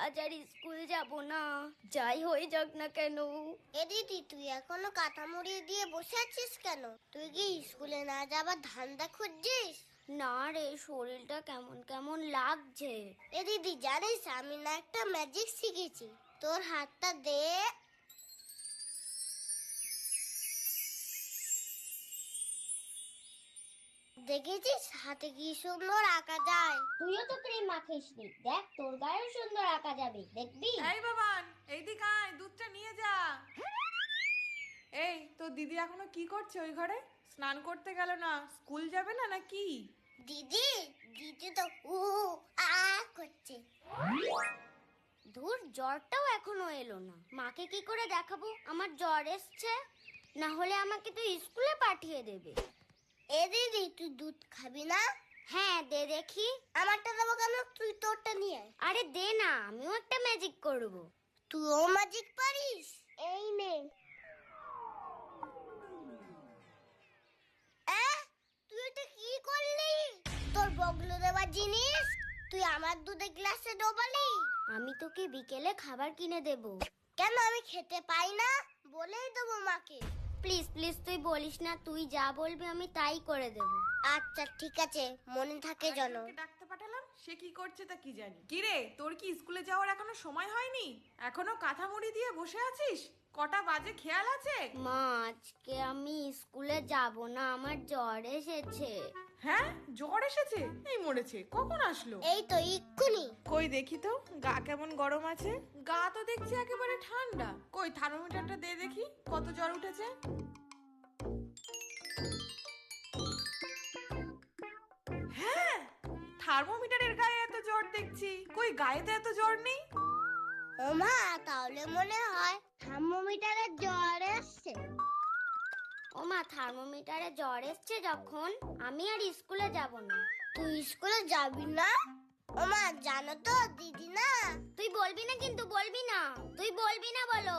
আজ আর স্কুল যাব না, যাই হয়ে যাক না কেন। এ দিদি, তুই এখনো কাঁথা মুড়িয়ে দিয়ে বসে আছিস কেন? তুই কি স্কুলে না যাবার ধান্দা খুঁজছিস? না রে, শরীরটা কেমন কেমন লাগছে। এ দিদি, জানিস আমি না একটা ম্যাজিক শিখেছি। তোর হাতটা দে। দেখেছিস হাতে কি সুন্দর আঁকা যায়? তুইও তো ক্রিম মাখিসনি, দেখ তোর গায়েও সুন্দর আঁকা যাবে, দেখবি? এই বাবান, এইদিকে আয়, দুধটা নিয়ে যা। এই তোর দিদি এখনো কি করছে ওই ঘরে? স্নান করতে গেল না? স্কুল যাবে না নাকি? দিদি, দিদি তো উ আ করছে। ধুর, জ্বরটাও এখনো এলো না। মাকে কি করে দেখাবো আমার জ্বর এসছে? না হলে আমাকে তো স্কুলে পাঠিয়ে দেবে। এ দিদি, তুই দুধ খাবি না? হ্যাঁ, দে দেখি। আমারটা দেবো কেন? তুই তোরটা নিয়ে আয়। আরে দে না, আমিও একটা ম্যাজিক করব। তুইও ম্যাজিক পারিস? এই নে। তুই এটা কি করলি? তোর বগলো দেওয়ার জিনিস তুই আমার দুধে গ্লাসে ডোবালি। আমি তোকে বিকেলে খাবার কিনে দেব। কেন, আমি খেতে পাই না? বলেই দেবো মাকে। প্লিজ প্লিজ, তুই বলিস না, তুই যা বলবি আমি তাই করে দেব। আচ্ছা ঠিক আছে, মনে থাকে যেন। আরেকজনকে ডাকতে পাঠালাম, সে কি করছে তা কি জানি। কি রে, তোর কি স্কুলে যাওয়ার এখনো সময় হয়নি? এখনো কাঁথা মুড়ি দিয়ে বসে আছিস? কটা বাজে খেয়াল আছে? মা, আজকে আমি স্কুলে যাব না, আমার জ্বর এসেছে। হ্যাঁ, জ্বর এসেছে? এই মরেছে, কখন আসলো? এই তো এক্ষুনি। কই দেখি তো, গা কেমন গরম আছে? গা তো দেখছি একেবারে ঠান্ডা। কই থার্মোমিটারটা দে দেখি, কত জ্বর উঠেছে। হ্যাঁ, থার্মোমিটারের গায়ে এত জ্বর দেখছি, কই গায়ে তো এত জ্বর নেই। ও মা, তাহলে মনে হয় থার্মোমিটারে জ্বর এসছে। ও মা, থার্মোমিটারে জ্বর এসছে যখন, আমি আর স্কুলে যাব না। তুই স্কুলে যাবি না? ও মা, জানো তো দিদি না। তুই বলবি না কিন্তু, বলবি না, তুই বলবি না বলো।